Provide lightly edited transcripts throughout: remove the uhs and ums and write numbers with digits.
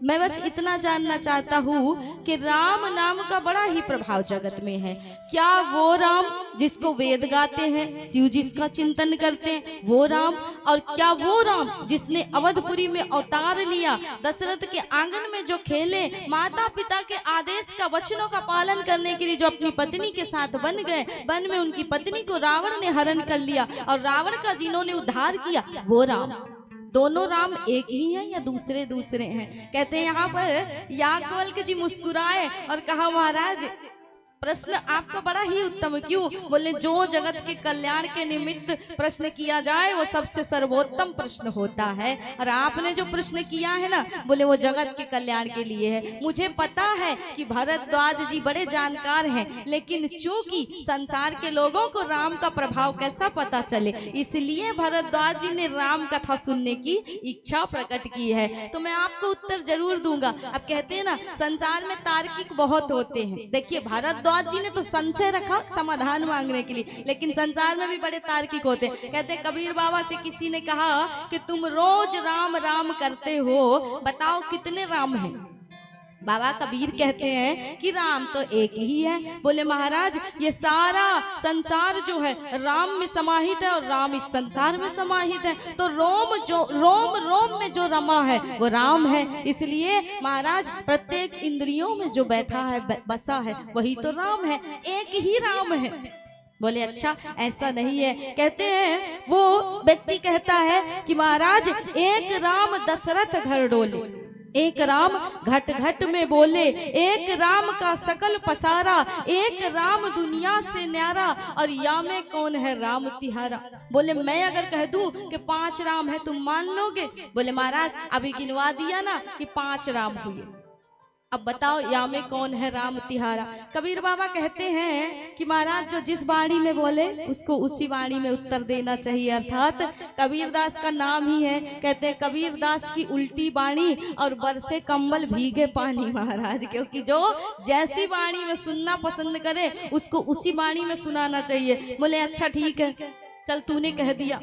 मैं बस इतना जानना चाहता हूँ कि राम नाम का बड़ा ही प्रभाव जगत में है। क्या वो राम जिसको वेद गाते हैं, शिव जिसका चिंतन करते हैं, वो राम? और क्या वो राम जिसने अवधपुरी में अवतार लिया, दशरथ के आंगन में जो खेले, माता पिता के आदेश का, वचनों का पालन करने के लिए जो अपनी पत्नी के साथ बन गए, वन में उनकी पत्नी को रावण ने हरण कर लिया और रावण का जिन्होंने उद्धार किया, वो राम? दोनों राम एक ही हैं या दूसरे दूसरे हैं? कहते हैं यहाँ पर याज्ञवल्क्य जी मुस्कुराए और कहा, महाराज प्रश्न आपका बड़ा ही उत्तम। क्यों? बोले जो जगत के कल्याण के निमित्त प्रश्न किया जाए वो सबसे सर्वोत्तम प्रश्न होता है, और आपने जो प्रश्न किया है ना, बोले वो जगत के कल्याण के लिए है। मुझे पता है कि भरद्वाज जी बड़े जानकार हैं, लेकिन चूंकि संसार के लोगों को राम का प्रभाव कैसा पता चले, इसलिए भरद्वाज जी ने राम कथा सुनने की इच्छा प्रकट की है। तो मैं आपको उत्तर जरूर दूंगा। अब कहते हैं ना, संसार में तार्किक बहुत होते हैं। देखिए, भरद्वाज जी ने तो संशय रखा समाधान मांगने के लिए, लेकिन संसार में भी बड़े तार्किक होते हैं। कहते हैं कबीर बाबा से किसी ने कहा कि तुम रोज राम राम करते हो, बताओ कितने राम हैं? बाबा कबीर कहते हैं कि राम तो एक ही है। बोले महाराज ये सारा संसार जो है राम में समाहित है और राम इस संसार में समाहित है, तो रोम रोम में जो रमा है वो राम है। इसलिए महाराज प्रत्येक इंद्रियों में जो बैठा है, बसा है, वही तो राम है, एक ही राम है। बोले अच्छा, ऐसा नहीं है। कहते हैं वो व्यक्ति कहता है कि महाराज एक राम दशरथ घर डोले, एक राम घट घट में बोले, एक राम का सकल पसारा, एक राम दुनिया से न्यारा, और या में कौन है राम तिहारा। बोले मैं अगर कह दूं कि 5 राम है, तुम मान लोगे? बोले महाराज अभी गिनवा दिया ना कि 5 राम हुए, अब बताओ या में कौन है राम तिहारा। कबीर बाबा कहते हैं कि महाराज जो जिस वाणी में बोले उसको उसी वाणी में उत्तर देना चाहिए, अर्थात कबीरदास का नाम ही है। कहते हैं कबीरदास की उल्टी वाणी और बरसे कंबल भीगे पानी महाराज, क्योंकि जो जैसी वाणी में सुनना पसंद करे उसको उसी वाणी में सुनाना चाहिए। बोले अच्छा ठीक है, चल तूने कह दिया,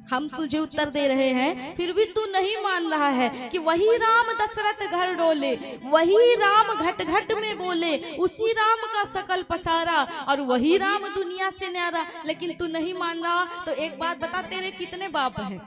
हम तुझे उत्तर दे रहे हैं, फिर भी तू नहीं मान रहा है कि वही राम दशरथ घर डोले, वही राम घट घट में बोले, उसी राम का सकल पसारा, और वही राम दुनिया से न्यारा, लेकिन तू नहीं मान रहा। तो एक बात बता, तेरे कितने बाप हैं?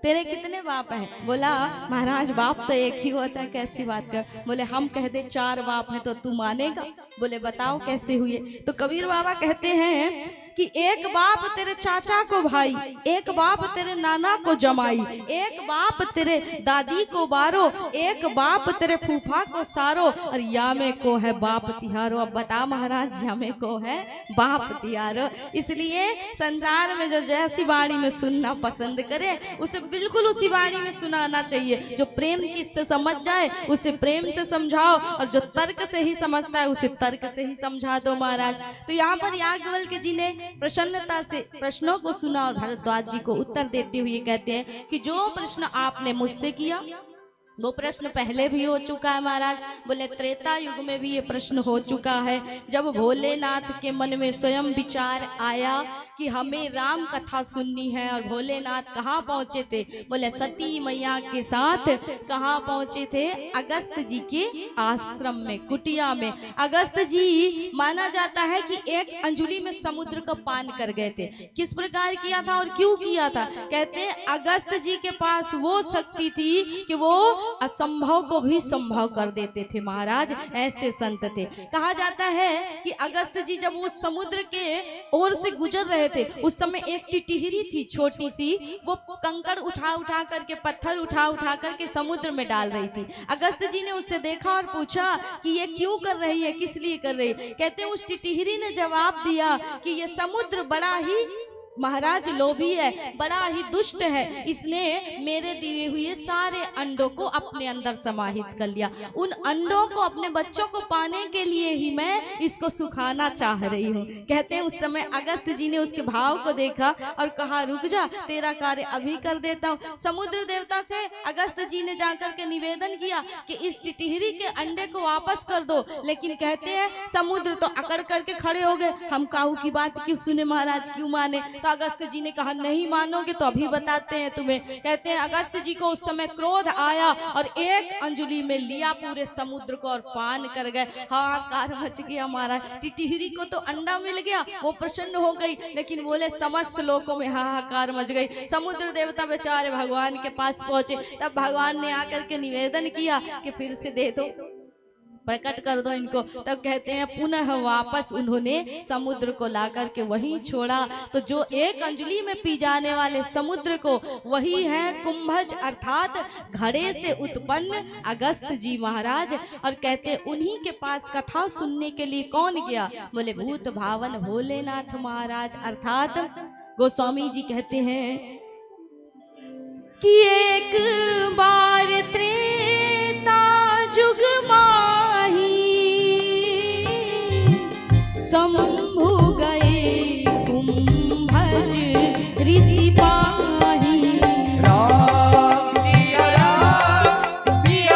तेरे कितने बाप हैं? बोला महाराज बाप तो एक ही होता है, कैसी बात कर। बोले हम कह दे 4 बाप हैं तो तू मानेगा? बोले बताओ कैसे हुए। तो कबीर बाबा कहते हैं कि एक बाप तेरे चाचा को भाई, एक बाप तेरे नाना को जमाई, एक बाप तेरे दादी को बारो, एक बाप तेरे फूफा को सारो, और या में को है बाप तिहारो। अब बता महाराज, या में को है बाप तिहारो। इसलिए संसार में जो जैसी वाणी में सुनना पसंद करे उसे बिल्कुल उसी वाणी में सुनाना चाहिए। जो प्रेम किससे समझ जाए उसे प्रेम से समझाओ, और जो तर्क से ही समझता है उसे तर्क से ही समझा दो महाराज। तो यहाँ पर याज्ञवल्क्य जी ने प्रसन्नता से प्रश्नों को सुना और भरद्वाज जी को उत्तर देते हुए कहते हैं कि जो प्रश्न आपने मुझसे किया वो प्रश्न पहले भी हो चुका है महाराज। बोले त्रेता युग में भी ये प्रश्न हो चुका है, जब भोलेनाथ के मन में स्वयं विचार आया कि हमें राम कथा सुननी है। और भोलेनाथ कहाँ पहुंचे थे? बोले सती मैया के साथ कहाँ पहुंचे थे? अगस्त जी के आश्रम में, कुटिया में। अगस्त जी माना जाता है कि एक अंजुली में समुद्र का पान कर गए थे। किस प्रकार किया था और क्यों किया था? कहते हैं अगस्त जी के पास वो शक्ति थी कि वो असंभव को भी संभव कर देते थे महाराज, ऐसे संत थे। कहा जाता है कि अगस्त जी जब वो समुद्र के ओर से गुजर रहे थे, उस समय एक टिटहिरी थी छोटी सी, वो कंकड़ उठा उठा करके, पत्थर उठा उठा करके समुद्र में डाल रही थी। अगस्त जी ने उससे देखा और पूछा कि ये क्यों कर रही है, किस लिए कर रही है? कहते हैं उस टिटहिरी ने जवाब दिया कि ये समुद्र बड़ा ही महाराज लोभी है, बड़ा ही दुष्ट है, इसने मेरे दिए हुए सारे अंडों को अपने अंदर समाहित कर लिया। उन अंडों को अपने बच्चों को पाने के लिए ही मैं इसको सुखाना चाह रही हूँ। कहते हैं उस समय अगस्त जी ने उसके भाव को देखा और कहा रुक जा, तेरा कार्य अभी कर देता हूँ। समुद्र देवता से अगस्त जी ने जाकर के निवेदन किया कि इस टिटहिरी के अंडे को वापस कर दो, लेकिन कहते हैं समुद्र तो अकड़ करके खड़े हो गए, हम काहू की बात क्यों सुने महाराज, क्यों माने। तो अगस्त जी ने कहा नहीं मानोगे तो अभी बताते हैं तुम्हें। कहते हैं अगस्त जी को उस समय क्रोध आया और एक अंजलि में लिया पूरे समुद्र को और पान कर गए। हाहाकार मच गया महाराज। टिटहरी को तो अंडा मिल गया, वो प्रसन्न हो गई, लेकिन बोले समस्त लोगों में हाहाकार मच गई। समुद्र देवता बेचारे भगवान के पास पहुंचे, तब भगवान ने आकर के निवेदन किया कि फिर से दे दो, प्रकट कर दो इनको। तब कहते हैं पुनः वापस उन्होंने समुद्र को लाकर के वहीं छोड़ा। तो जो एक अंजलि में पी जाने वाले समुद्र को वही है कुंभज अर्थात घड़े से उत्पन्न अगस्त जी महाराज। और कहते उन्हीं के पास कथा सुनने के लिए कौन गया? बोले भूत भावन भोलेनाथ महाराज। अर्थात गोस्वामी जी कहते हैं कि एक बार त्रेता जुग माही शंभु गए कुंभज ऋषि पाही। राम सिया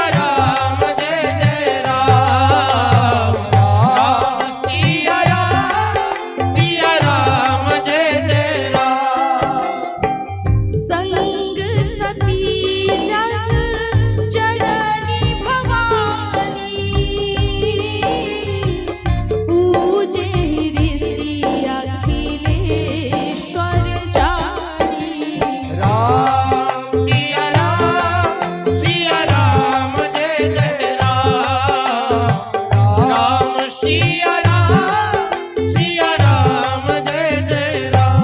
राम जय जय राम, राम सिया राम जय जय राम। संग सती जग जननी भवानी पूजे ऋषि अखिलेश्वर जानी। राम सिया राम जय जय राम, राम सिया राम जय जय राम।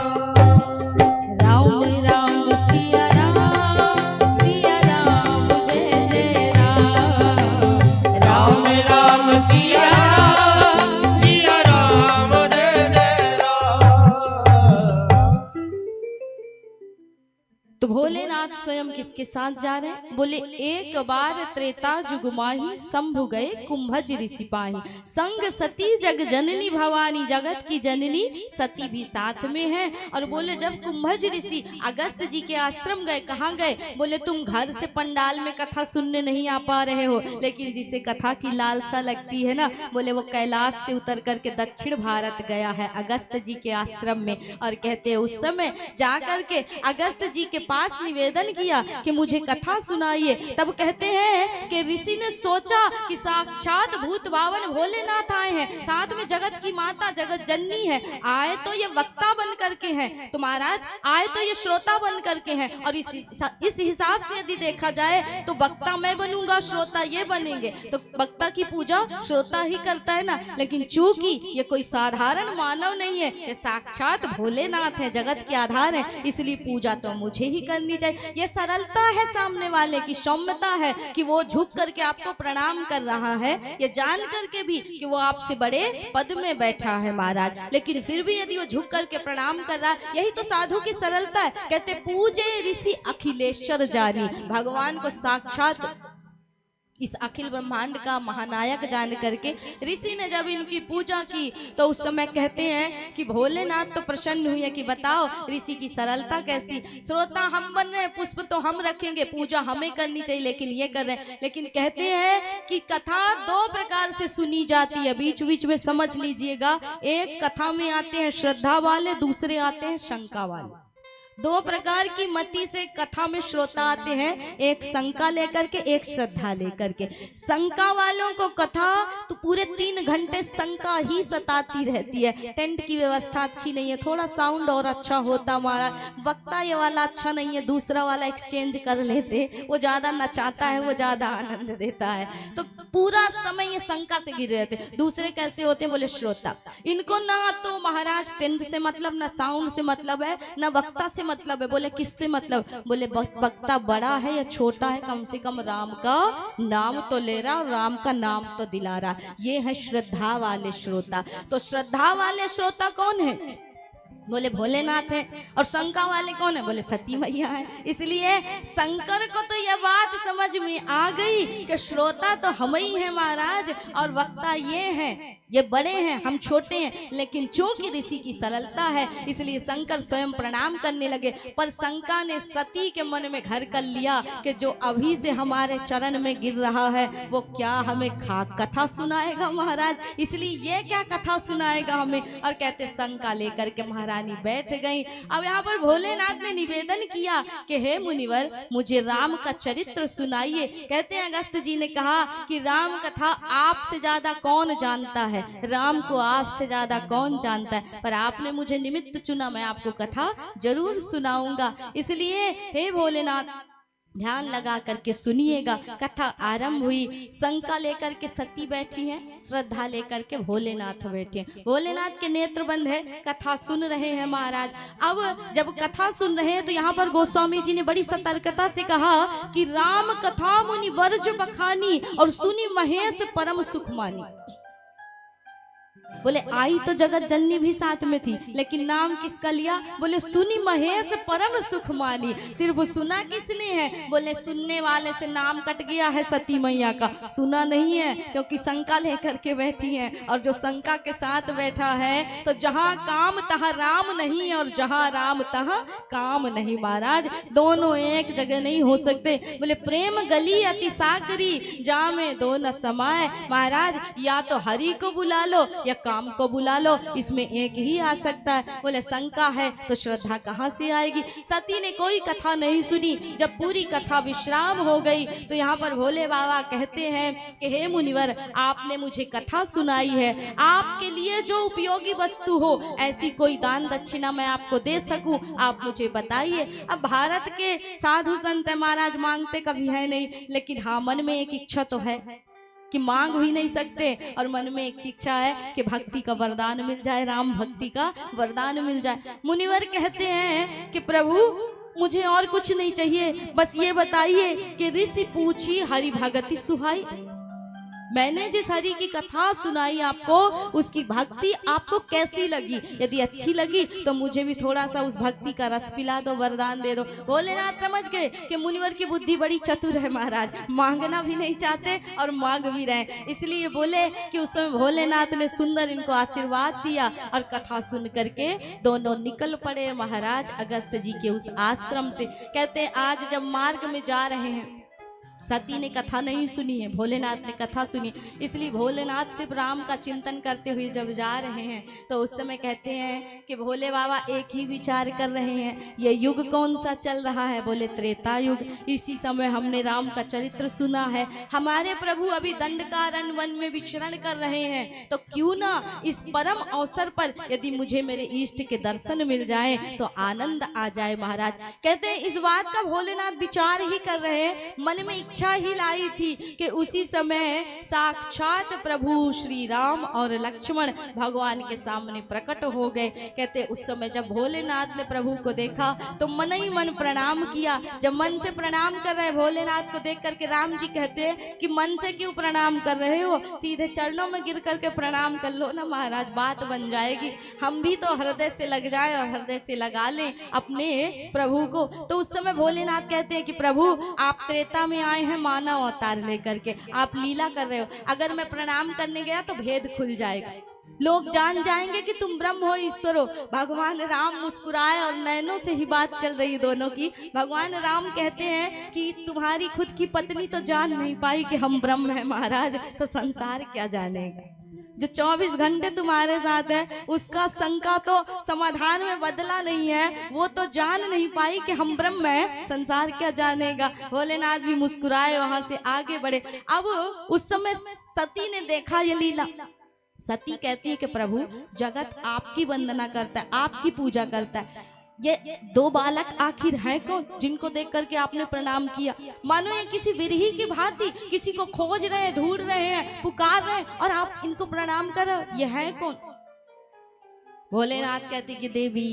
राम राम सिया राम जय जय राम। राम राम सिया राम जय जय राम। तो भोलेनाथ स्वयं किसके साथ जा रहे हैं? बोले एक बार त्रेता जुग माही शंभु गए कुंभज ऋषि पाही। संग सती जग जननी भवानी, जगत की जननी सती भी साथ में है। और बोले जब कुंभज ऋषि अगस्त जी के आश्रम गए, कहाँ गए? बोले तुम घर से पंडाल में कथा सुनने नहीं आ पा रहे हो, लेकिन जिसे कथा की लालसा लगती है ना, बोले वो कैलाश से उतर करके दक्षिण भारत गया है अगस्त जी के आश्रम में। और कहते हैं उस समय जा करके अगस्त जी के पास निवेदन किया कि मुझे कथा सुनाइए। तब कहते हैं कि ऋषि ने सोचा कि साक्षात भूत भावन भोलेनाथ आए हैं, साथ में जगत की माता जगत जननी है, आए तो ये वक्ता बन करके हैं, तो महाराज आए तो ये श्रोता बन करके हैं। और इस हिसाब से यदि देखा जाए तो वक्ता मैं बनूंगा, श्रोता ये बनेंगे, तो वक्ता की पूजा श्रोता ही करता है ना। लेकिन चूंकि ये कोई साधारण मानव नहीं है, ये साक्षात भोलेनाथ है, जगत के आधार है, इसलिए पूजा तो मुझे ही करनी चाहिए। ये सरलता है सामने वाले की, सौम्यता है कि वो झुक करके आपको प्रणाम कर रहा है, ये जान करके भी कि वो आपसे बड़े पद में बैठा है महाराज, लेकिन फिर भी यदि वो झुक करके प्रणाम कर रहा है, यही तो साधु की सरलता है। कहते पूजे ऋषि अखिलेश्वर जानी, भगवान को साक्षात इस अखिल ब्रह्मांड का महानायक जान करके ऋषि ने जब इनकी पूजा की तो उस समय कहते हैं कि भोलेनाथ तो प्रसन्न हुए कि बताओ ऋषि की सरलता कैसी। श्रोता हम बन रहे हैं, पुष्प तो हम रखेंगे, पूजा हमें करनी चाहिए, लेकिन ये कर रहे हैं। लेकिन कहते हैं कि कथा दो प्रकार से सुनी जाती है, बीच बीच में समझ लीजिएगा। एक कथा में आते हैं श्रद्धा वाले, दूसरे आते हैं शंका वाले। दो प्रकार की मति से कथा में श्रोता आते हैं, एक शंका लेकर के, एक श्रद्धा लेकर के। शंका वालों को कथा तो पूरे 3 घंटे शंका ही सताती रहती है। टेंट की व्यवस्था अच्छी नहीं है, थोड़ा साउंड और अच्छा होता हमारा, वक्ता ये वाला अच्छा नहीं है, दूसरा वाला एक्सचेंज कर लेते, वो ज्यादा नचाता है, वो ज्यादा आनंद देता है। तो पूरा समय ये शंका से घिरे रहते। दूसरे कैसे होते हैं? बोले श्रोता, इनको ना तो महाराज टेंट से मतलब, ना साउंड से मतलब है, ना वक्ता से मतलब है। बोले किससे मतलब? बोले वक्ता बड़ा है या छोटा है, कम से कम राम का नाम तो ले रहा, राम का नाम तो दिला रहा। ये है श्रद्धा वाले श्रोता। तो श्रद्धा वाले श्रोता कौन है? बोले भोलेनाथ है। और शंका वाले कौन है? बोले सती मैया है। इसलिए शंकर को तो यह बात समझ में आ गई कि श्रोता तो हम ही हैं महाराज, और वक्ता ये हैं, ये बड़े हैं, हम छोटे हैं। लेकिन चूंकि ऋषि की सरलता है, इसलिए शंकर स्वयं प्रणाम करने लगे। पर शंका ने सती के मन में घर कर लिया कि जो अभी से हमारे चरण में गिर रहा है वो क्या हमें कथा सुनाएगा महाराज, इसलिए ये क्या कथा सुनाएगा हमें। और कहते शंका लेकर के महाराज महारानी बैठ गई। अब यहाँ पर भोलेनाथ ने निवेदन किया कि हे मुनिवर, मुझे राम का चरित्र सुनाइए। कहते हैं अगस्त्य जी ने कहा कि राम कथा आपसे ज्यादा कौन जानता है, राम को आपसे ज्यादा कौन जानता है, पर आपने मुझे निमित्त चुना, मैं आपको कथा जरूर सुनाऊंगा। इसलिए हे भोलेनाथ ध्यान लगा करके सुनिएगा। कथा आरंभ हुई। शंका लेकर के सती बैठी हैं, श्रद्धा लेकर के भोलेनाथ बैठे हैं। भोलेनाथ के नेत्र बंद है, कथा सुन रहे हैं महाराज। अब जब कथा सुन रहे हैं तो यहाँ पर गोस्वामी जी ने बड़ी सतर्कता से कहा कि राम कथा मुनि वर्ज बखानी और सुनी महेश परम सुख मानी। बोले आई तो जगत जननी भी साथ में थी, लेकिन नाम किसका लिया? बोले सुनी महेश परम सुख मानी। सिर्फ सुना किसने है? बोले सुनने वाले से नाम कट गया है सती मैया का, सुना नहीं है, क्योंकि शंका लेकर के बैठी है। और जो शंका के साथ बैठा है तो जहाँ काम तहाँ राम नहीं और जहाँ राम तहाँ काम नहीं। महाराज दोनों एक जगह नहीं हो सकते। बोले प्रेम गली अति साकरी जामे दो न समाए। महाराज या तो हरि को बुला लो या काम को बुला लो, इसमें एक ही आ सकता है। बोले शंका है तो श्रद्धा कहाँ से आएगी? सती ने कोई कथा नहीं सुनी। जब पूरी कथा विश्राम हो गई तो यहाँ पर भोले बाबा कहते हैं कि हे मुनिवर, आपने मुझे कथा सुनाई है, आपके लिए जो उपयोगी वस्तु हो ऐसी कोई दान दक्षिणा मैं आपको दे सकूं, आप मुझे बताइए। अब भारत के साधु संत महाराज मांगते कभी है नहीं, लेकिन हाँ मन में एक इच्छा तो है कि मांग भी नहीं सकते, और मन में एक इच्छा है कि भक्ति का वरदान मिल जाए, राम भक्ति का वरदान मिल जाए। मुनिवर कहते हैं कि प्रभु मुझे और कुछ नहीं चाहिए, बस ये बताइए कि ऋषि पूछी हरि भगति सुहाई। मैंने जिस हरि की कथा सुनाई आपको, उसकी भक्ति आपको कैसी लगी? यदि अच्छी लगी तो मुझे भी थोड़ा सा उस भक्ति का रस पिला दो, वरदान दे दो। भोलेनाथ समझ गए कि मुनिवर की बुद्धि बड़ी चतुर है महाराज, मांगना भी नहीं चाहते और मांग भी रहे। इसलिए बोले कि उस समय भोलेनाथ ने सुंदर इनको आशीर्वाद दिया और कथा सुन करके दोनों निकल पड़े महाराज अगस्त्य जी के उस आश्रम से। कहते हैं आज जब मार्ग में जा रहे हैं, सती ने कथा नहीं सुनी है, भोलेनाथ ने कथा सुनी, इसलिए भोलेनाथ सिर्फ राम का चिंतन करते हुए जब जा रहे हैं तो उस समय कहते हैं कि भोले बाबा एक ही विचार कर रहे हैं, ये युग कौन सा चल रहा है? बोले त्रेता युग। इसी समय हमने राम का चरित्र सुना है, हमारे प्रभु अभी दंडकारण्य वन में विचरण कर रहे हैं, तो क्यों ना इस परम अवसर पर यदि मुझे मेरे इष्ट के दर्शन मिल जाए तो आनंद आ जाए। महाराज कहते हैं इस बात का भोलेनाथ विचार ही कर रहे हैं, मन में इच्छा ही लाई थी कि उसी समय साक्षात प्रभु श्री राम और लक्ष्मण भगवान के सामने प्रकट हो गए। कहते उस समय जब भोलेनाथ ने प्रभु को देखा तो मन ही मन प्रणाम किया। जब मन से प्रणाम कर रहे भोलेनाथ को देख करके राम जी कहते हैं कि मन से क्यों प्रणाम कर रहे हो, सीधे चरणों में गिर करके प्रणाम कर लो ना महाराज, बात बन जाएगी। हम भी तो हृदय से लग जाए और हृदय से लगा लें अपने प्रभु को। तो उस समय भोलेनाथ कहते हैं कि प्रभु आप त्रेता में आए हैं मानव अवतार लेकर के, आप लीला कर रहे हो, अगर मैं प्रणाम करने गया तो भेद खुल जाएगा, लोग जान जाएंगे कि तुम ब्रह्म हो, ईश्वर हो। भगवान राम मुस्कुराए और नैनों से ही बात चल रही दोनों की। भगवान राम कहते हैं कि तुम्हारी खुद की पत्नी तो जान नहीं पाई कि हम ब्रह्म हैं महाराज, तो संसार क्या जानेगा? जो 24 घंटे तुम्हारे साथ है उसका शंका तो समाधान में बदला नहीं है, वो तो जान नहीं पाई कि हम ब्रह्म हैं, संसार क्या जानेगा। भोलेनाथ भी मुस्कुराए, वहां से आगे बढ़े। अब उस समय सती ने देखा ये लीला। सती कहती है कि प्रभु जगत आपकी वंदना करता है, आपकी पूजा करता है, ये दो बालक आखिर हैं कौन जिनको देख करके आपने प्रणाम किया? मानो ये किसी विरही की भांति किसी को खोज रहे हैं, ढूंढ रहे हैं, पुकार रहे हैं और आप इनको प्रणाम करो, ये है कौन? भोलेनाथ कहते कि देवी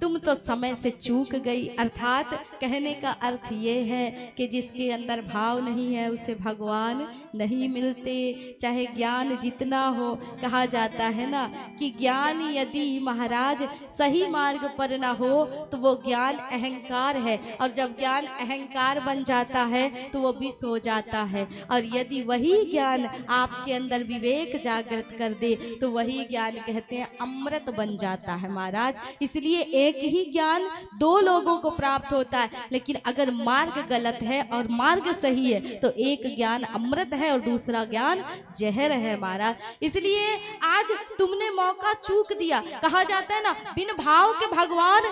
तुम तो समय से चूक गई। अर्थात कहने का अर्थ ये है कि जिसके अंदर भाव नहीं है उसे भगवान नहीं मिलते, चाहे ज्ञान जितना हो। कहा जाता है ना कि ज्ञान यदि महाराज सही मार्ग पर ना हो तो वो ज्ञान अहंकार है, और जब ज्ञान अहंकार बन जाता है तो वो विष हो जाता है। और यदि वही ज्ञान आपके अंदर विवेक जागृत कर दे तो वही ज्ञान कहते हैं अमृत बन जाता है महाराज। इसलिए एक ही ज्ञान दो लोगों को प्राप्त होता है, लेकिन अगर मार्ग गलत है और मार्ग सही है तो एक ज्ञान अमृत है और दूसरा ज्ञान जहर है महाराज। इसलिए आज तुमने मौका चूक दिया। कहा जाता है ना, बिन भाव के भगवान